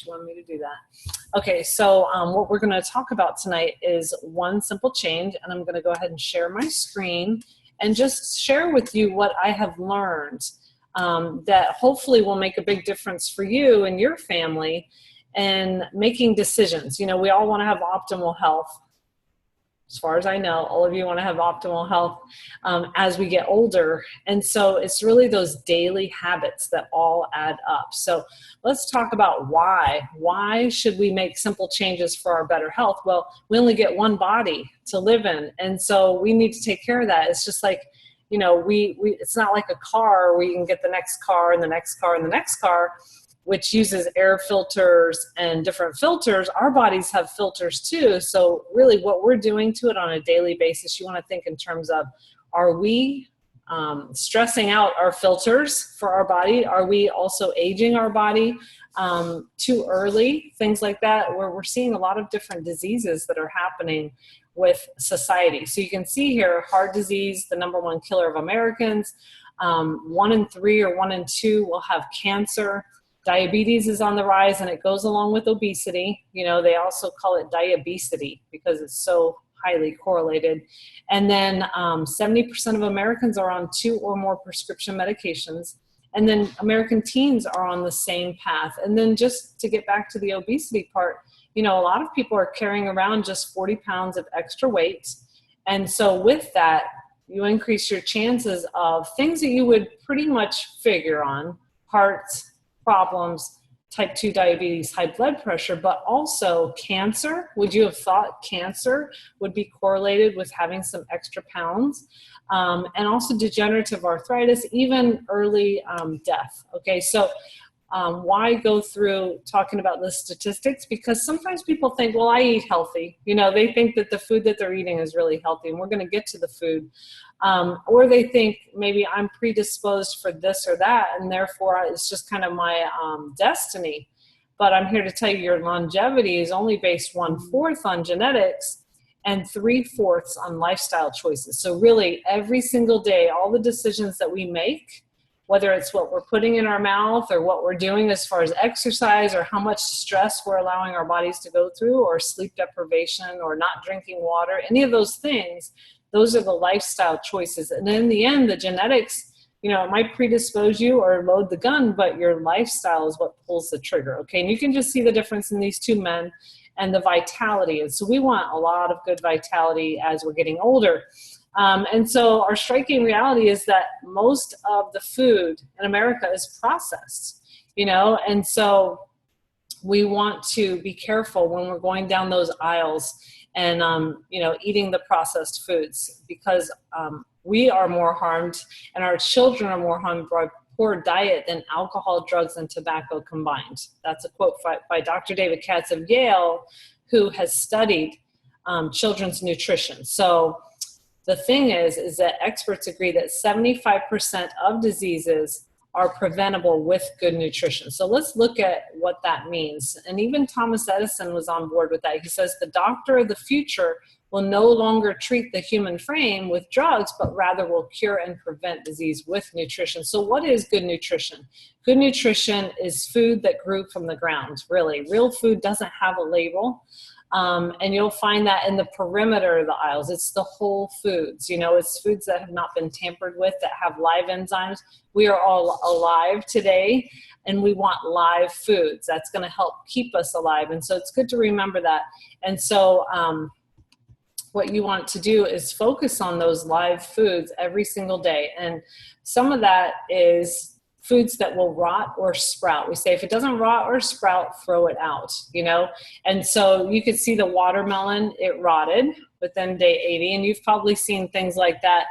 You want me to do that? Okay, so what we're going to talk about tonight is one simple change, and I'm going to go ahead and share my screen and just share with you what I have learned that hopefully will make a big difference for you and your family and making decisions. You know, we all want to have optimal health. As far as I know, all of you want to have optimal health as we get older. And so it's really those daily habits that all add up. So let's talk about why. Why should we make simple changes for our better health? Well, we only get one body to live in. And so we need to take care of that. It's just like, you know, it's not like a car where you can get the next car and the next car and the next car, which uses air filters and different filters. Our bodies have filters too. So really what we're doing to it on a daily basis, you want to think in terms of, are we stressing out our filters for our body? Are we also aging our body too early? Things like that, where we're seeing a lot of different diseases that are happening with society. So you can see here, heart disease, the #1 killer of Americans. 1 in 3 or 1 in 2 will have cancer. Diabetes is on the rise, and it goes along with obesity. You know, they also call it diabesity because it's so highly correlated. And then 70% of Americans are on 2 or more prescription medications. And then American teens are on the same path. And then just to get back to the obesity part, you know, a lot of people are carrying around just 40 pounds of extra weight. And so with that, you increase your chances of things that you would pretty much figure on, heart problems, type 2 diabetes, high blood pressure, but also cancer. Would you have thought cancer would be correlated with having some extra pounds? And also degenerative arthritis, even early death. Okay, so why go through talking about the statistics? Because sometimes people think, well, I eat healthy. You know, they think that the food that they're eating is really healthy, and we're going to get to the food. Or they think maybe I'm predisposed for this or that, and therefore it's just kind of my destiny. But I'm here to tell you your longevity is only based 1/4 on genetics and 3/4 on lifestyle choices. So really every single day, all the decisions that we make, whether it's what we're putting in our mouth or what we're doing as far as exercise or how much stress we're allowing our bodies to go through, or sleep deprivation or not drinking water, any of those things, those are the lifestyle choices. And in the end, the genetics, you know, it might predispose you or load the gun, but your lifestyle is what pulls the trigger, okay? And you can just see the difference in these two men and the vitality. And so we want a lot of good vitality as we're getting older. And so our striking reality is that most of the food in America is processed, you know, and so we want to be careful when we're going down those aisles and, you know, eating the processed foods, because we are more harmed and our children are more harmed by poor diet than alcohol, drugs, and tobacco combined. That's a quote by Dr. David Katz of Yale, who has studied children's nutrition. So the thing is that experts agree that 75% of diseases are preventable with good nutrition. So let's look at what that means. And even Thomas Edison was on board with that. He says the doctor of the future will no longer treat the human frame with drugs, but rather will cure and prevent disease with nutrition. So what is good nutrition? Good nutrition is food that grew from the ground, really. Real food doesn't have a label. And you'll find that in the perimeter of the aisles. It's the whole foods, you know, it's foods that have not been tampered with, that have live enzymes. We are all alive today, and we want live foods. That's going to help keep us alive. And so it's good to remember that. And so what you want to do is focus on those live foods every single day. And some of that is foods that will rot or sprout. We say if it doesn't rot or sprout, throw it out, you know? And so you could see the watermelon, it rotted within day 80. And you've probably seen things like that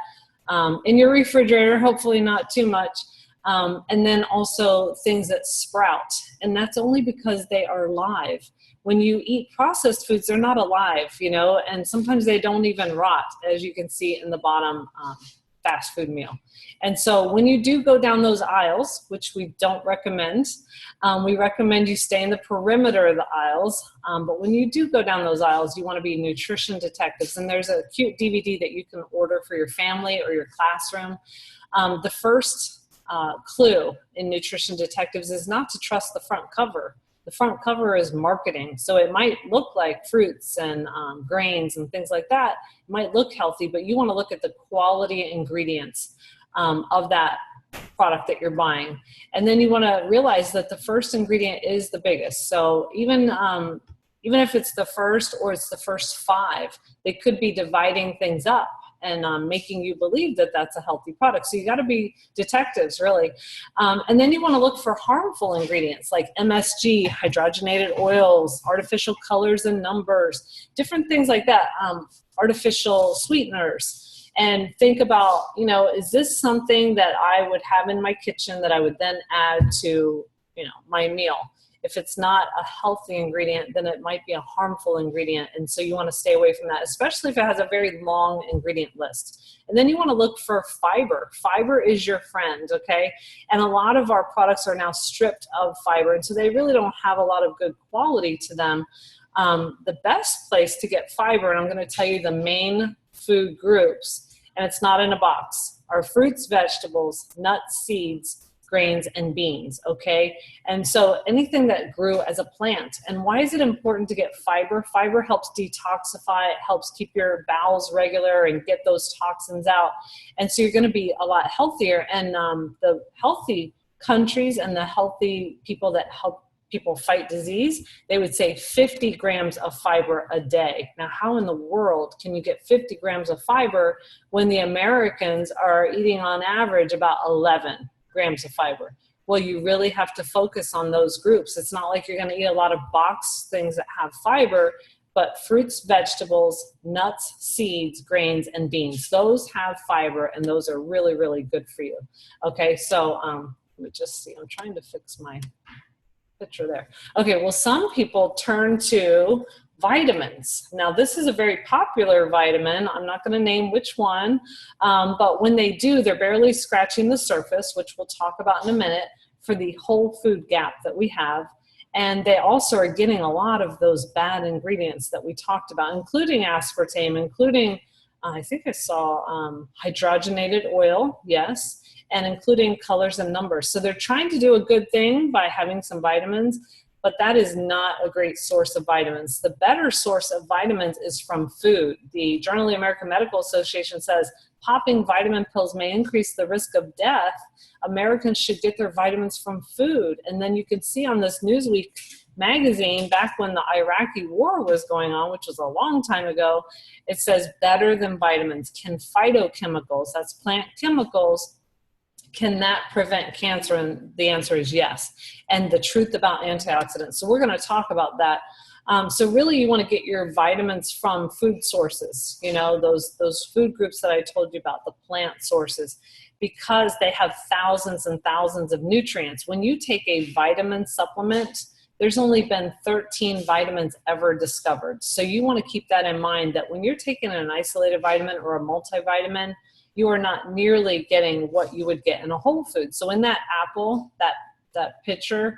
in your refrigerator, hopefully not too much. And then also things that sprout. And that's only because they are live. When you eat processed foods, they're not alive, you know, and sometimes they don't even rot, as you can see in the bottom fast food meal. And so when you do go down those aisles, which we don't recommend, we recommend you stay in the perimeter of the aisles. But when you do go down those aisles, you want to be nutrition detectives. And there's a cute DVD that you can order for your family or your classroom. The first clue in nutrition detectives is not to trust the front cover. The front cover is marketing. So it might look like fruits and grains and things like that. It might look healthy, but you want to look at the quality ingredients of that product that you're buying. And then you want to realize that the first ingredient is the biggest. So even if it's the first or it's the first 5, they could be dividing things up and making you believe that that's a healthy product. So you got to be detectives, really. And then you want to look for harmful ingredients like MSG, hydrogenated oils, artificial colors and numbers, different things like that, artificial sweeteners. And think about, is this something that I would have in my kitchen that I would then add to, my meal? If it's not a healthy ingredient, then it might be a harmful ingredient. And so you want to stay away from that, especially if it has a very long ingredient list. And then you want to look for fiber. Fiber is your friend, okay? And a lot of our products are now stripped of fiber, and so they really don't have a lot of good quality to them. The best place to get fiber, and I'm going to tell you the main food groups, and it's not in a box, are fruits, vegetables, nuts, seeds, grains, and beans, okay? And so anything that grew as a plant. And why is it important to get fiber? Fiber helps detoxify, it helps keep your bowels regular and get those toxins out. And so you're gonna be a lot healthier. And the healthy countries and the healthy people that help people fight disease, they would say 50 grams of fiber a day. Now, how in the world can you get 50 grams of fiber when the Americans are eating on average about 11 grams of fiber? Well, you really have to focus on those groups. It's not like you're going to eat a lot of boxed things that have fiber, but fruits, vegetables, nuts, seeds, grains, and beans. Those have fiber, and those are really, really good for you. Okay, so let me just see. I'm trying to fix my picture there. Okay, well, some people turn to vitamins. Now, this is a very popular vitamin. I'm not going to name which one, but when they do, they're barely scratching the surface, which we'll talk about in a minute, for the whole food gap that we have. And they also are getting a lot of those bad ingredients that we talked about, including aspartame, including, I think I saw hydrogenated oil, yes, and including colors and numbers. So they're trying to do a good thing by having some vitamins, but that is not a great source of vitamins. The better source of vitamins is from food. The Journal of the American Medical Association says popping vitamin pills may increase the risk of death. Americans should get their vitamins from food. And then you can see on this Newsweek magazine, back when the Iraqi war was going on, which was a long time ago, it says better than vitamins. Can phytochemicals, that's plant chemicals, can that prevent cancer? And the answer is yes. And the truth about antioxidants. So we're going to talk about that. So really you want to get your vitamins from food sources, those food groups that I told you about, the plant sources, because they have thousands and thousands of nutrients. When you take a vitamin supplement, there's only been 13 vitamins ever discovered. So you want to keep that in mind, that when you're taking an isolated vitamin or a multivitamin, you are not nearly getting what you would get in a whole food. So in that apple, that picture,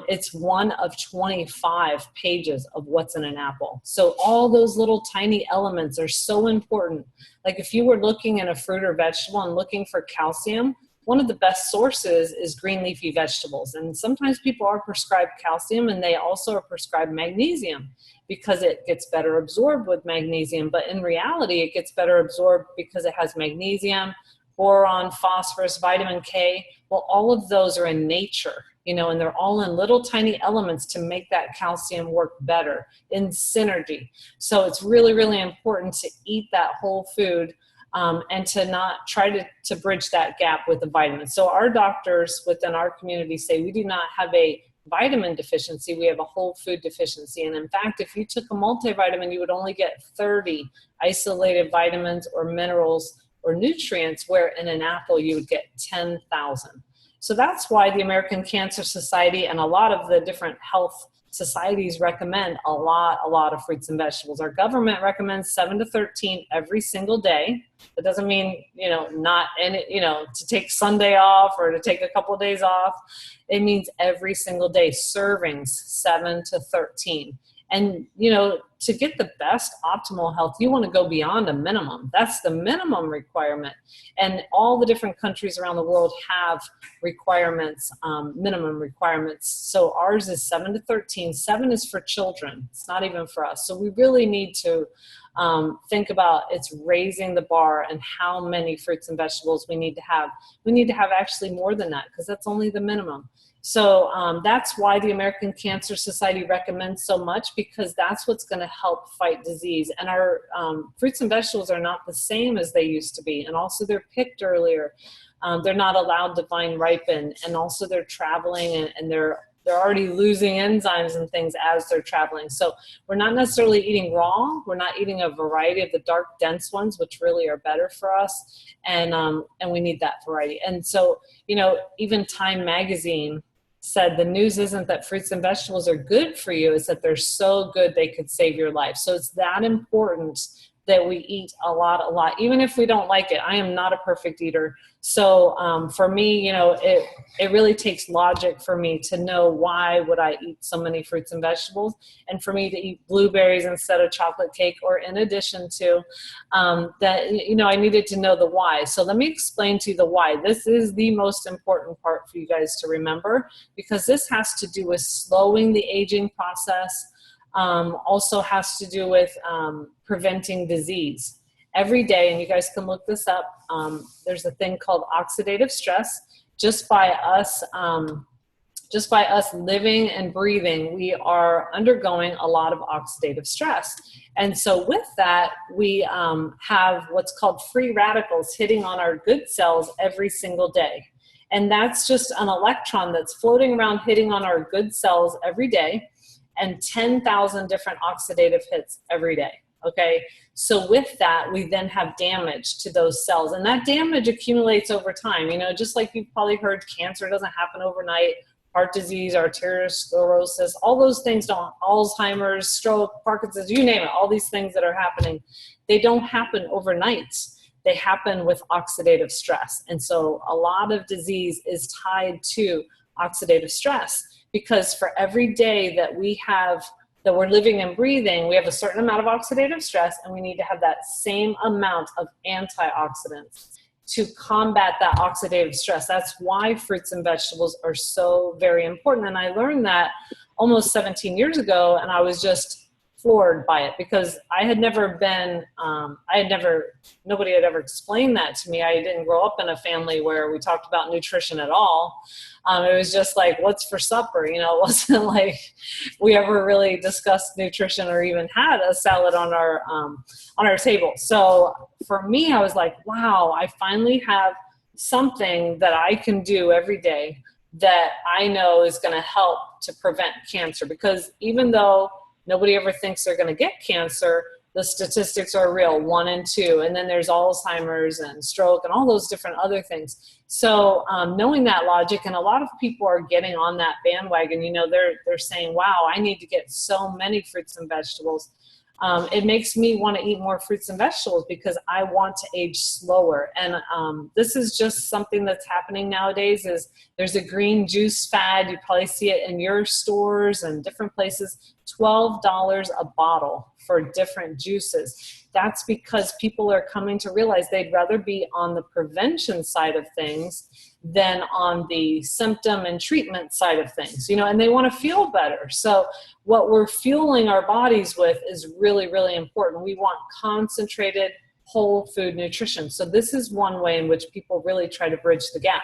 it's one of 25 pages of what's in an apple. So all those little tiny elements are so important. Like if you were looking in a fruit or vegetable and looking for calcium, one of the best sources is green leafy vegetables. And sometimes people are prescribed calcium, and they also are prescribed magnesium because it gets better absorbed with magnesium. But in reality, it gets better absorbed because it has magnesium, boron, phosphorus, vitamin K. Well, all of those are in nature, and they're all in little tiny elements to make that calcium work better in synergy. So it's really, really important to eat that whole food. And to not try to bridge that gap with the vitamins. So our doctors within our community say we do not have a vitamin deficiency, we have a whole food deficiency. And in fact, if you took a multivitamin, you would only get 30 isolated vitamins or minerals or nutrients, where in an apple you would get 10,000. So that's why the American Cancer Society and a lot of the different health societies recommend a lot of fruits and vegetables. Our government recommends 7 to 13 every single day. That doesn't mean, not in it, to take Sunday off or to take a couple of days off. It means every single day, servings 7 to 13. And, you know, to get the best optimal health, you want to go beyond a minimum. That's the minimum requirement. And all the different countries around the world have requirements, minimum requirements. So ours is 7 to 13. 7 is for children. It's not even for us. So we really need to think about it's raising the bar and how many fruits and vegetables we need to have. We need to have actually more than that because that's only the minimum. So that's why the American Cancer Society recommends so much, because that's what's going to help fight disease. And our fruits and vegetables are not the same as they used to be. And also they're picked earlier. They're not allowed to vine ripen. And also they're traveling and they're already losing enzymes and things as they're traveling. So we're not necessarily eating raw. We're not eating a variety of the dark, dense ones, which really are better for us. And we need that variety. And so, you know, even Time Magazine said the news isn't that fruits and vegetables are good for you, it's that they're so good they could save your life. So it's that important that we eat a lot, even if we don't like it. I am not a perfect eater. So for me, you know, it really takes logic for me to know why would I eat so many fruits and vegetables, and for me to eat blueberries instead of chocolate cake, or in addition to that, you know, I needed to know the why. So let me explain to you the why. This is the most important part for you guys to remember, because this has to do with slowing the aging process. Also has to do with preventing disease. Every day, and you guys can look this up, there's a thing called oxidative stress. Just by us living and breathing, we are undergoing a lot of oxidative stress. And so with that, we have what's called free radicals hitting on our good cells every single day. And that's just an electron that's floating around hitting on our good cells every day, and 10,000 different oxidative hits every day. Okay, so with that, we then have damage to those cells, and that damage accumulates over time. You know, just like you've probably heard, cancer doesn't happen overnight, heart disease, arteriosclerosis, all those things don't, Alzheimer's, stroke, Parkinson's, you name it, all these things that are happening, they don't happen overnight. They happen with oxidative stress. And so a lot of disease is tied to oxidative stress, because for every day that we're living and breathing, we have a certain amount of oxidative stress, and we need to have that same amount of antioxidants to combat that oxidative stress. That's why fruits and vegetables are so very important. And I learned that almost 17 years ago, and I was just floored by it, because I had never been, nobody had ever explained that to me. I didn't grow up in a family where we talked about nutrition at all. It was just like, what's for supper? You know, it wasn't like we ever really discussed nutrition or even had a salad on our table. So for me, I was like, wow, I finally have something that I can do every day that I know is going to help to prevent cancer. Because even though nobody ever thinks they're going to get cancer, the statistics are real, 1 in 2. And then there's Alzheimer's and stroke and all those different other things. So knowing that logic, and a lot of people are getting on that bandwagon, you know, they're saying, wow, I need to get so many fruits and vegetables. It makes me want to eat more fruits and vegetables because I want to age slower. And this is just something that's happening nowadays. Is there's a green juice fad. You probably see it in your stores and different places. $12 a bottle for different juices. That's because people are coming to realize they'd rather be on the prevention side of things than on the symptom and treatment side of things, you know, and they want to feel better. So what we're fueling our bodies with is really, really important. We want concentrated whole food nutrition. So this is one way in which people really try to bridge the gap.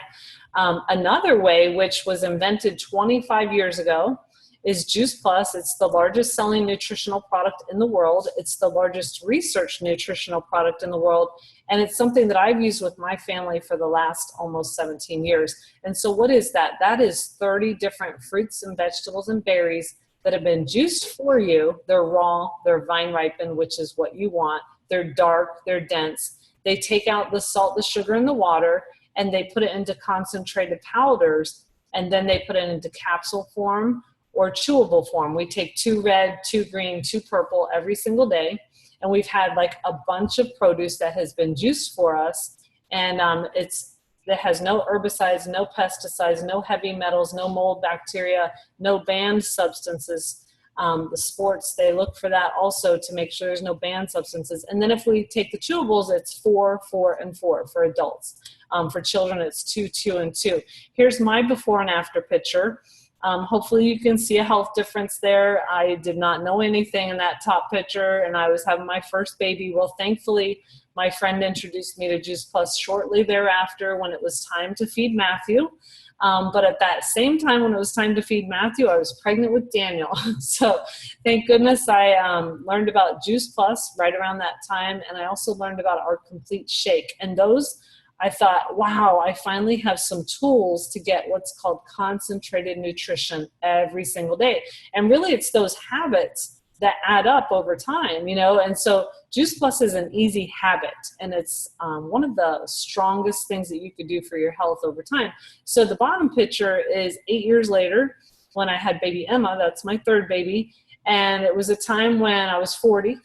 Another way, which was invented 25 years ago, is Juice Plus. It's the largest selling nutritional product in the world. It's the largest research nutritional product in the world. And it's something that I've used with my family for the last almost 17 years. And so what is that? That is 30 different fruits and vegetables and berries that have been juiced for you. They're raw, they're vine ripened, which is what you want. They're dark, they're dense. They take out the salt, the sugar, and the water, and they put it into concentrated powders, and then they put it into capsule form or chewable form. We take 2 red, 2 green, 2 purple every single day. And we've had like a bunch of produce that has been juiced for us. And it has no herbicides, no pesticides, no heavy metals, no mold bacteria, no banned substances. The sports, they look for that also to make sure there's no banned substances. And then if we take the chewables, it's 4, 4, and 4 for adults. For children, it's 2, 2, and 2. Here's my before and after picture. Hopefully you can see a health difference there. I did not know anything in that top picture, and I was having my first baby. Well, thankfully, my friend introduced me to Juice Plus shortly thereafter when it was time to feed Matthew. But at that same time, when it was time to feed Matthew, I was pregnant with Daniel. So thank goodness I learned about Juice Plus right around that time. And I also learned about our complete shake. And those, I thought, wow, I finally have some tools to get what's called concentrated nutrition every single day. And really, it's those habits that add up over time, and so Juice Plus is an easy habit, and it's one of the strongest things that you could do for your health over time. So the bottom picture is 8 years later when I had baby Emma. That's my third baby, and it was a time when I was 40,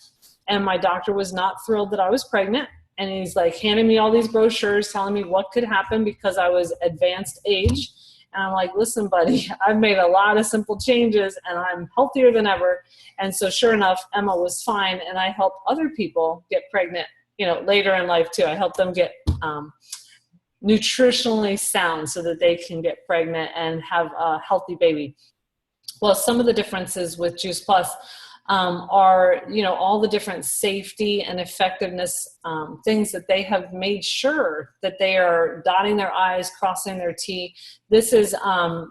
and my doctor was not thrilled that I was pregnant, and he's like handing me all these brochures telling me what could happen because I was advanced age. And I'm like, listen, buddy, I've made a lot of simple changes and I'm healthier than ever. And so sure enough, Emma was fine. And I helped other people get pregnant, later in life too. I helped them get nutritionally sound so that they can get pregnant and have a healthy baby. Well, some of the differences with Juice Plus are, all the different safety and effectiveness things that they have made sure that they are dotting their I's, crossing their T. This is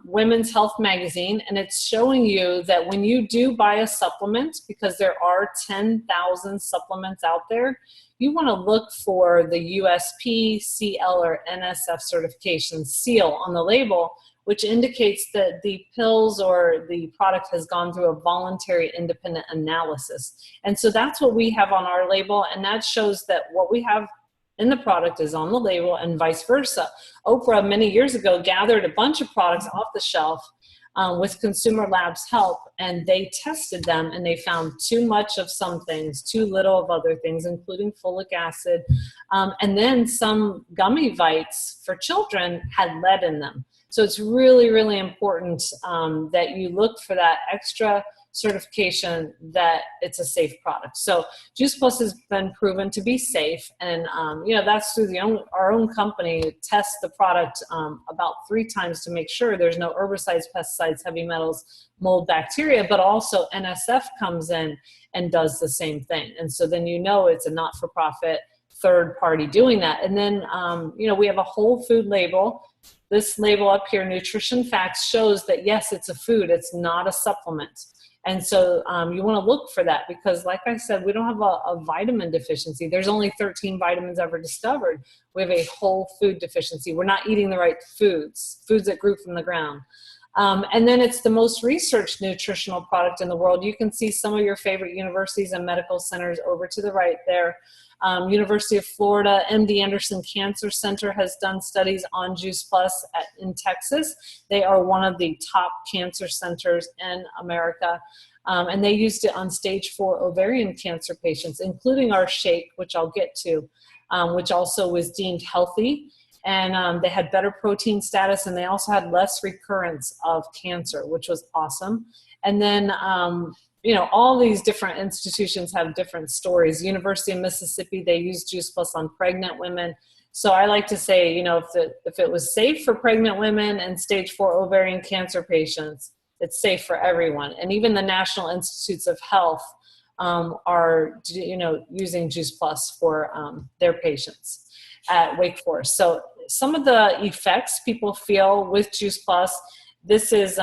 Women's Health Magazine, and it's showing you that when you do buy a supplement, because there are 10,000 supplements out there, you want to look for the USP, CL, or NSF certification seal on the label, which indicates that the pills or the product has gone through a voluntary independent analysis. And so that's what we have on our label, and that shows that what we have in the product is on the label and vice versa. Oprah many years ago gathered a bunch of products off the shelf with Consumer Labs' help, and they tested them, and they found too much of some things, too little of other things, including folic acid. And then some gummy vites for children had lead in them. So it's really, really important that you look for that extra certification that it's a safe product. So Juice Plus has been proven to be safe, and that's through our own company tests the product about 3 times to make sure there's no herbicides, pesticides, heavy metals, mold, bacteria, but also NSF comes in and does the same thing. And so then it's a not-for-profit third party doing that. And then we have a whole food label. This label up here, Nutrition Facts, shows that yes, it's a food, it's not a supplement. And so you want to look for that because, like I said, we don't have a vitamin deficiency. There's only 13 vitamins ever discovered. We have a whole food deficiency. We're not eating the right foods that grew from the ground. And then it's the most researched nutritional product in the world. You can see some of your favorite universities and medical centers over to the right there. University of Florida, MD Anderson Cancer Center has done studies on Juice Plus in Texas. They are one of the top cancer centers in America. And they used it on stage 4 ovarian cancer patients, including our shake, which I'll get to, which also was deemed healthy. And they had better protein status, and they also had less recurrence of cancer, which was awesome. And then all these different institutions have different stories. University of Mississippi, they use Juice Plus on pregnant women. So I like to say, if it was safe for pregnant women and stage 4 ovarian cancer patients, it's safe for everyone. And even the National Institutes of Health are, using Juice Plus for their patients at Wake Forest. So some of the effects people feel with Juice Plus, this is,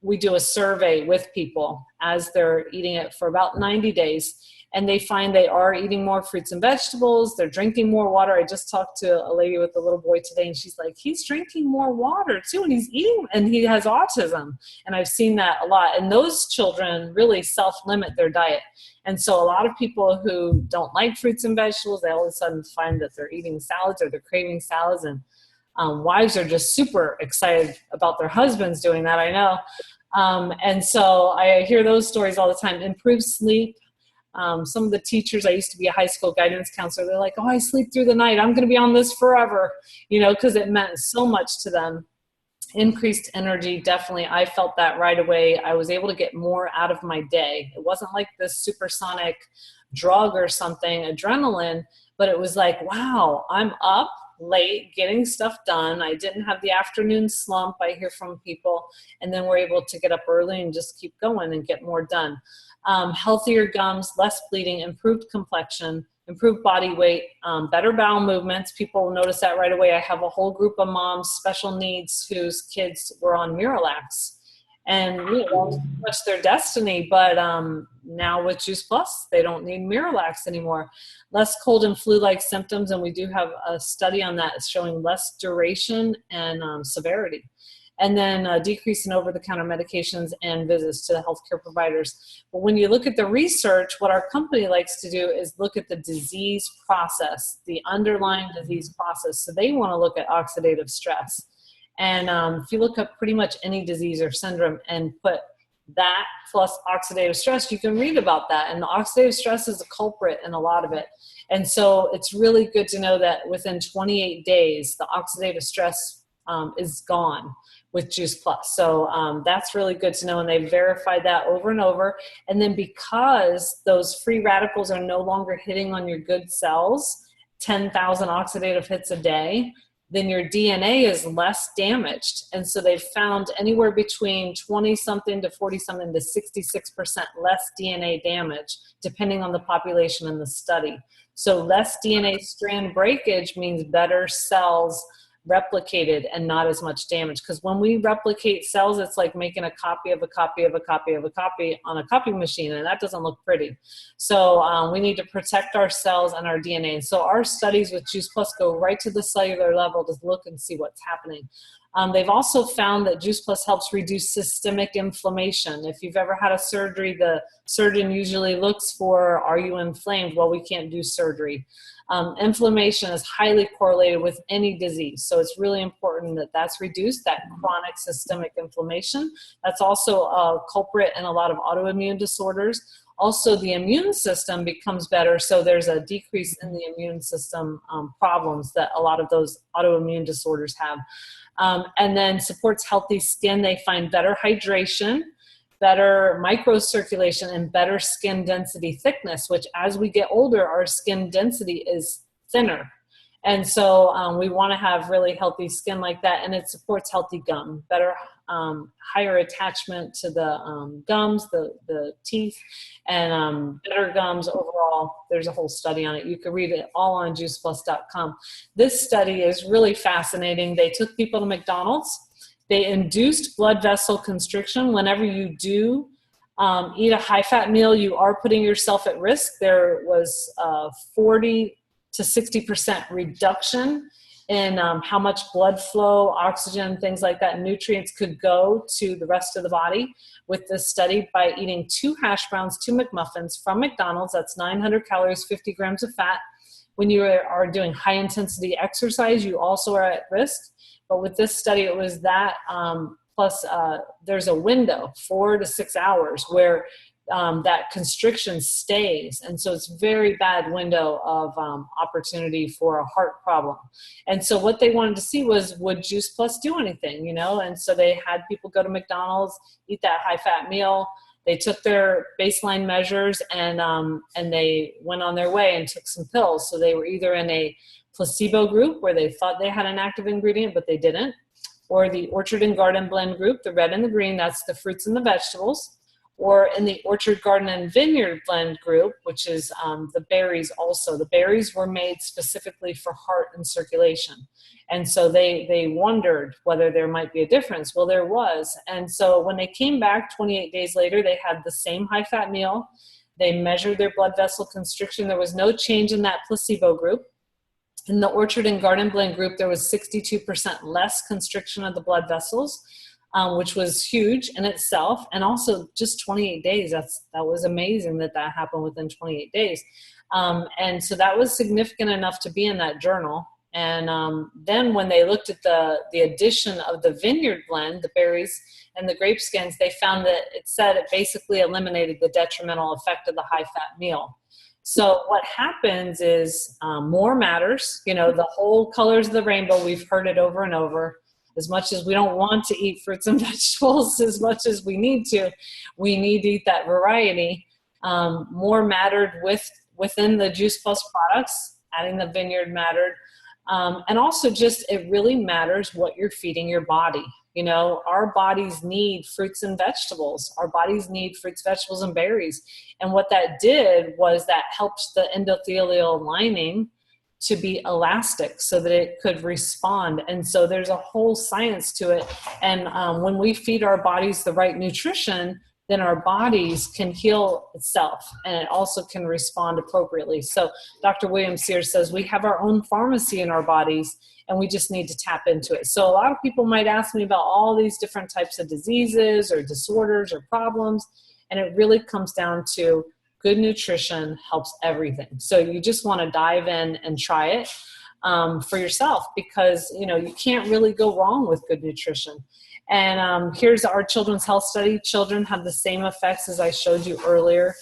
we do a survey with people as they're eating it for about 90 days, and they find they are eating more fruits and vegetables. They're drinking more water. I just talked to a lady with a little boy today, and she's like, he's drinking more water too, and he's eating, and he has autism. And I've seen that a lot. And those children really self-limit their diet. And so a lot of people who don't like fruits and vegetables, they all of a sudden find that they're eating salads or they're craving salads, and wives are just super excited about their husbands doing that, I know. And so I hear those stories all the time. Improved sleep. Some of the teachers, I used to be a high school guidance counselor, they're like, oh, I sleep through the night. I'm going to be on this forever, because it meant so much to them. Increased energy, definitely. I felt that right away. I was able to get more out of my day. It wasn't like this supersonic drug or something, adrenaline, but it was like, wow, I'm up late getting stuff done. I didn't have the afternoon slump I hear from people, and then we're able to get up early and just keep going and get more done. Healthier gums, less bleeding, improved complexion, improved body weight, better bowel movements. People notice that right away. I have a whole group of moms, special needs, whose kids were on Miralax. And much their destiny, but now with Juice Plus, they don't need Miralax anymore. Less cold and flu-like symptoms, and we do have a study on that showing less duration and severity. And then a decrease in over-the-counter medications and visits to the healthcare providers. But when you look at the research, what our company likes to do is look at the disease process, the underlying disease process. So they want to look at oxidative stress. And if you look up pretty much any disease or syndrome and put that plus oxidative stress, you can read about that. And the oxidative stress is a culprit in a lot of it. And so it's really good to know that within 28 days, the oxidative stress is gone with Juice Plus. So that's really good to know. And they verified that over and over. And then because those free radicals are no longer hitting on your good cells, 10,000 oxidative hits a day, then your DNA is less damaged. And so they've found anywhere between 20-something to 40-something to 66% less DNA damage, depending on the population in the study. So less DNA strand breakage means better cells replicated and not as much damage. Because when we replicate cells, it's like making a copy of a copy of a copy of a copy on a copy machine, and that doesn't look pretty. So we need to protect our cells and our DNA. And so our studies with Juice Plus go right to the cellular level to look and see what's happening. They've also found that Juice Plus helps reduce systemic inflammation. If you've ever had a surgery, the surgeon usually looks for, are you inflamed? Well, we can't do surgery. Inflammation is highly correlated with any disease. So it's really important that that's reduced, that chronic systemic inflammation. That's also a culprit in a lot of autoimmune disorders. Also, the immune system becomes better. So there's a decrease in the immune system problems that a lot of those autoimmune disorders have. And then supports healthy skin. They find better hydration, better microcirculation, and better skin density thickness, which as we get older, our skin density is thinner. And so we want to have really healthy skin like that. And it supports healthy gum, better, higher attachment to the gums, the teeth, and better gums overall. There's a whole study on it. You can read it all on juiceplus.com. This study is really fascinating. They took people to McDonald's. They induced blood vessel constriction. Whenever you do eat a high-fat meal, you are putting yourself at risk. There was 40 to 60% reduction in how much blood flow, oxygen, things like that, nutrients could go to the rest of the body with this study by eating 2 hash browns, 2 McMuffins from McDonald's. That's 900 calories, 50 grams of fat. When you are doing high-intensity exercise, you also are at risk. But with this study, it was that plus there's a window, 4 to 6 hours, where that constriction stays. And so it's a very bad window of opportunity for a heart problem. And so what they wanted to see was, would Juice Plus do anything, you know? And so they had people go to McDonald's, eat that high-fat meal. They took their baseline measures and they went on their way and took some pills. So they were either in a placebo group where they thought they had an active ingredient, but they didn't, or the Orchard and Garden Blend group, the red and the green, that's the fruits and the vegetables, or in the Orchard, Garden, and Vineyard Blend group, which is the berries also. The berries were made specifically for heart and circulation. And so they wondered whether there might be a difference. Well, there was. And so when they came back 28 days later, they had the same high-fat meal. They measured their blood vessel constriction. There was no change in that placebo group. In the Orchard and Garden Blend group, there was 62% less constriction of the blood vessels, which was huge in itself. And also just 28 days, that was amazing that happened within 28 days. And so that was significant enough to be in that journal. And then when they looked at the addition of the Vineyard Blend, the berries and the grape skins, they found that it said it basically eliminated the detrimental effect of the high-fat meal. So what happens is more matters, you know, the whole colors of the rainbow, we've heard it over and over. As much as we don't want to eat fruits and vegetables as much as we need to eat that variety. More mattered within the Juice Plus products, adding the vineyard mattered. And also just, it really matters what you're feeding your body. You know, our bodies need fruits and vegetables. Our bodies need fruits, vegetables, and berries. And what that did was that helped the endothelial lining to be elastic so that it could respond. And so there's a whole science to it. And when we feed our bodies the right nutrition, then our bodies can heal itself, and it also can respond appropriately. So Dr. William Sears says we have our own pharmacy in our bodies, and we just need to tap into it. So a lot of people might ask me about all these different types of diseases or disorders or problems, and it really comes down to good nutrition helps everything. So you just want to dive in and try it for yourself, because you know you can't really go wrong with good nutrition. And here's our children's health study. Children have the same effects as I showed you earlier.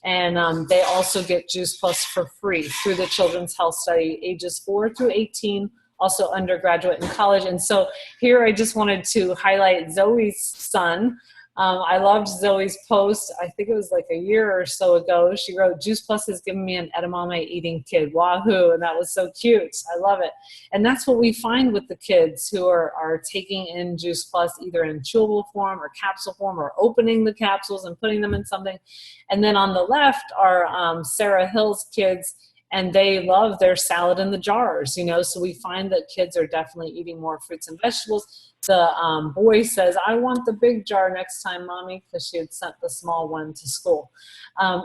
And they also get Juice Plus for free through the children's health study, ages 4 through 18, also undergraduate and college. And so here I just wanted to highlight Zoe's son. I loved Zoe's post. I think it was like a year or so ago. She wrote, "Juice Plus has given me an edamame eating kid. Wahoo." And that was so cute. I love it. And that's what we find with the kids who are taking in Juice Plus, either in chewable form or capsule form, or opening the capsules and putting them in something. And then on the left are Sarah Hill's kids, and they love their salad in the jars, you know, so we find that kids are definitely eating more fruits and vegetables. The boy says, "I want the big jar next time, Mommy," because she had sent the small one to school.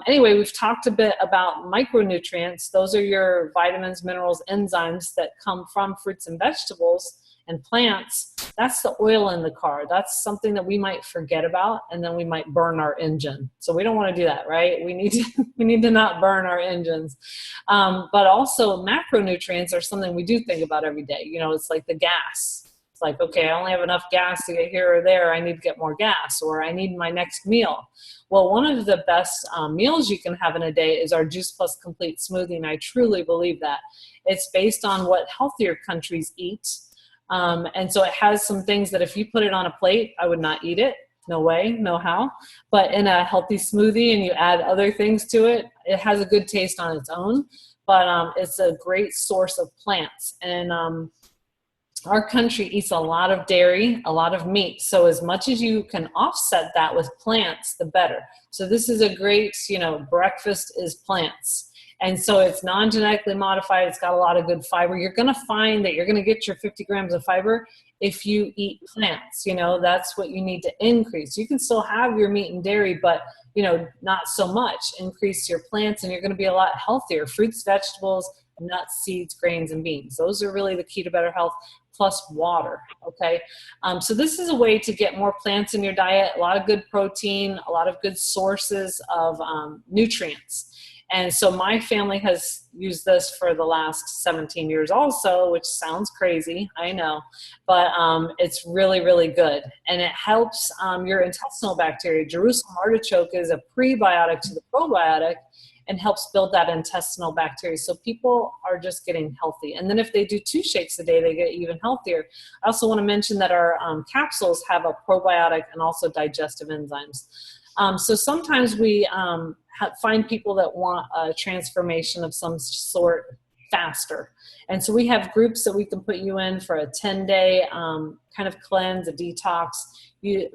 Anyway, we've talked a bit about micronutrients. Those are your vitamins, minerals, enzymes that come from fruits and vegetables and plants. That's the oil in the car. That's something that we might forget about, and then we might burn our engine. So we don't want to do that, right? We need to not burn our engines. But also macronutrients are something we do think about every day. You know, it's like the gas. It's like, okay, I only have enough gas to get here or there. I need to get more gas, or I need my next meal. Well, one of the best meals you can have in a day is our Juice Plus Complete Smoothie, and I truly believe that. It's based on what healthier countries eat. And so it has some things that if you put it on a plate, I would not eat it. No way, no how. But in a healthy smoothie and you add other things to it, it has a good taste on its own. But it's a great source of plants. And our country eats a lot of dairy, a lot of meat. So as much as you can offset that with plants, the better. So this is a great, you know, breakfast is plants. And so it's non-genetically modified. It's got a lot of good fiber. You're going to find that you're going to get your 50 grams of fiber if you eat plants. You know, that's what you need to increase. You can still have your meat and dairy, but, you know, not so much. Increase your plants and you're going to be a lot healthier. Fruits, vegetables, nuts, seeds, grains, and beans. Those are really the key to better health, plus water, okay? So this is a way to get more plants in your diet, a lot of good protein, a lot of good sources of nutrients. And so my family has used this for the last 17 years also, which sounds crazy, I know, but it's really, really good. And it helps your intestinal bacteria. Jerusalem artichoke is a prebiotic to the probiotic and helps build that intestinal bacteria. So people are just getting healthy. And then if they do 2 shakes a day, they get even healthier. I also want to mention that our capsules have a probiotic and also digestive enzymes. So sometimes we find people that want a transformation of some sort faster. And so we have groups that we can put you in for a 10-day kind of cleanse, a detox.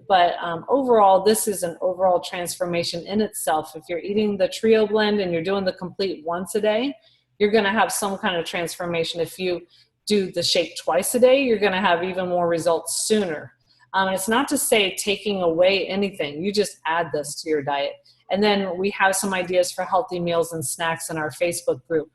But overall, this is an overall transformation in itself. If you're eating the trio blend and you're doing the complete once a day, you're going to have some kind of transformation. If you do the shake twice a day, you're going to have even more results sooner. It's not to say taking away anything. You just add this to your diet. And then we have some ideas for healthy meals and snacks in our Facebook group.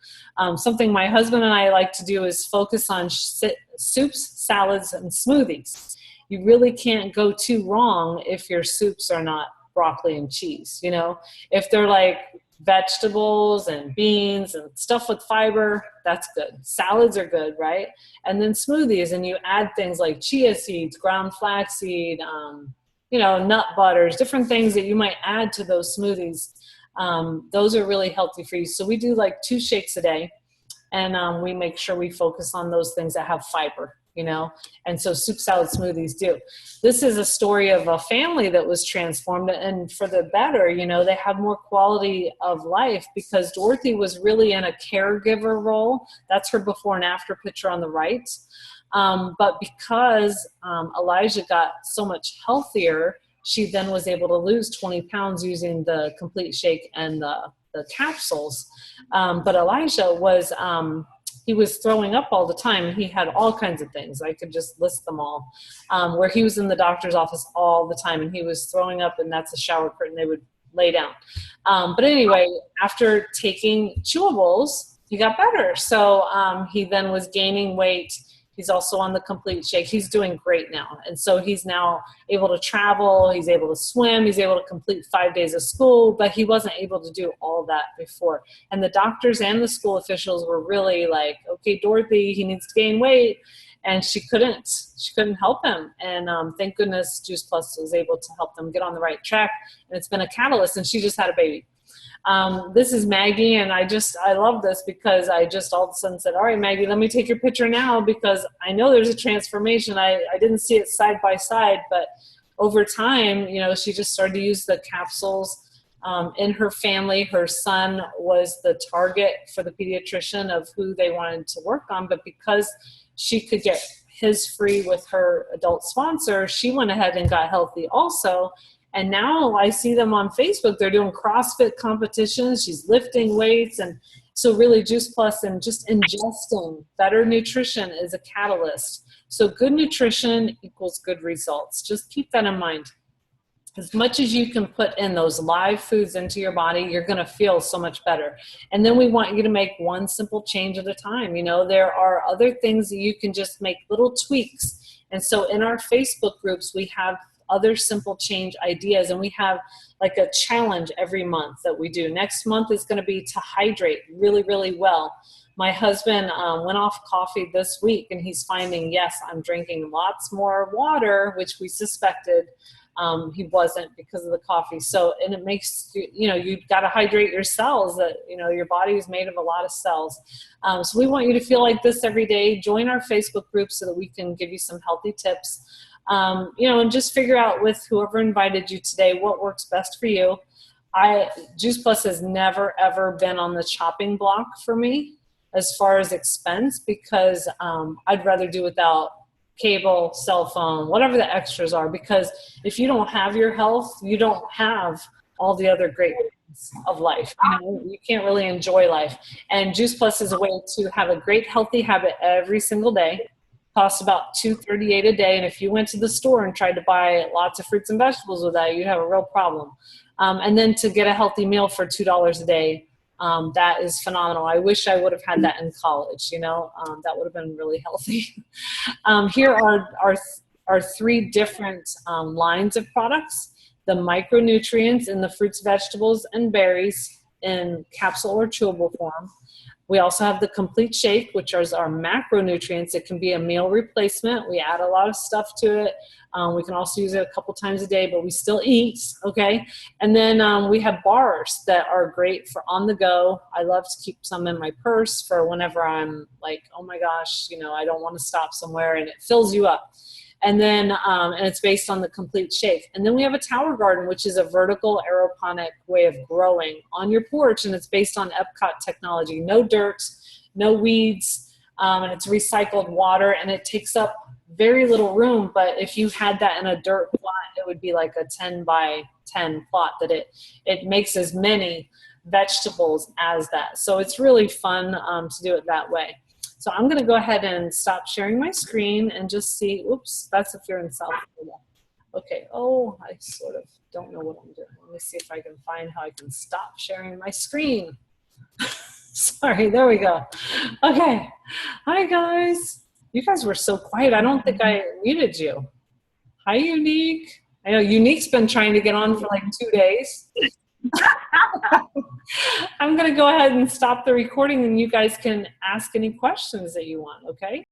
Something my husband and I like to do is focus on soups, salads, and smoothies. You really can't go too wrong if your soups are not broccoli and cheese. You know, if they're like vegetables and beans and stuff with fiber, that's good. Salads are good, right? And then smoothies, and you add things like chia seeds, ground flaxseed, you know, nut butters, different things that you might add to those smoothies. Those are really healthy for you. So we do like 2 shakes a day, and we make sure we focus on those things that have fiber. you know, and so soup salad smoothies do. This is a story of a family that was transformed, and for the better, you know, they have more quality of life because Dorothy was really in a caregiver role. That's her before and after picture on the right. But because Elijah got so much healthier, she then was able to lose 20 pounds using the Complete Shake and the capsules. But Elijah was, he was throwing up all the time. He had all kinds of things. I could just list them all, where he was in the doctor's office all the time and he was throwing up, and that's a shower curtain. They would lay down. But anyway, after taking chewables, he got better. So he then was gaining weight. He's also on the Complete Shake. He's doing great now. And so he's now able to travel. He's able to swim. He's able to complete 5 days of school, but he wasn't able to do all that before. And the doctors and the school officials were really like, okay, Dorothy, he needs to gain weight. And she couldn't help him. And thank goodness Juice Plus was able to help them get on the right track. And it's been a catalyst, and she just had a baby. This is Maggie, and I love this because I just all of a sudden said, all right, Maggie, let me take your picture now because I know there's a transformation. I didn't see it side by side, but over time, you know, she just started to use the capsules in her family. Her son was the target for the pediatrician of who they wanted to work on, but because she could get his free with her adult sponsor, she went ahead and got healthy also. And now I see them on Facebook. They're doing CrossFit competitions. She's lifting weights. And so really Juice Plus and just ingesting better nutrition is a catalyst. So good nutrition equals good results. Just keep that in mind. As much as you can put in those live foods into your body, you're going to feel so much better. And then we want you to make one simple change at a time. You know, there are other things that you can just make little tweaks. And so in our Facebook groups, we have other simple change ideas, and we have like a challenge every month that we do. Next month is going to be to hydrate really, really well. My husband went off coffee this week, and he's finding, yes, I'm drinking lots more water, which we suspected he wasn't because of the coffee. So, and it makes, you know, you've got to hydrate your cells. That, you know, your body is made of a lot of cells. So we want you to feel like this every day. Join our Facebook group so that we can give you some healthy tips. You know, and just figure out with whoever invited you today what works best for you. Juice Plus has never, ever been on the chopping block for me as far as expense, because I'd rather do without cable, cell phone, whatever the extras are, because if you don't have your health, you don't have all the other great things of life. You know, you can't really enjoy life. And Juice Plus is a way to have a great healthy habit every single day. Costs about $2.38 a day, and if you went to the store and tried to buy lots of fruits and vegetables with that, you'd have a real problem. And then to get a healthy meal for $2 a day, that is phenomenal. I wish I would have had that in college. You know, that would have been really healthy. Here are three different lines of products: the micronutrients in the fruits, vegetables, and berries in capsule or chewable form. We also have the Complete Shake, which is our macronutrients. It can be a meal replacement. We add a lot of stuff to it. We can also use it a couple times a day, but we still eat, okay? And then we have bars that are great for on the go. I love to keep some in my purse for whenever I'm like, oh my gosh, you know, I don't want to stop somewhere, and it fills you up. And then, and it's based on the Complete Shake. And then we have a tower garden, which is a vertical aeroponic way of growing on your porch. And it's based on Epcot technology. No dirt, no weeds, and it's recycled water, and it takes up very little room. But if you had that in a dirt plot, it would be like a 10 by 10 plot that it makes as many vegetables as that. So it's really fun to do it that way. So I'm going to go ahead and stop sharing my screen and just see, oops, that's if you're in South Florida. Okay, oh, I sort of don't know what I'm doing. Let me see if I can find how I can stop sharing my screen. Sorry, there we go. Okay, hi guys. You guys were so quiet. I don't think I muted you. Hi, Unique. I know Unique's been trying to get on for like 2 days. I'm going to go ahead and stop the recording, and you guys can ask any questions that you want, okay?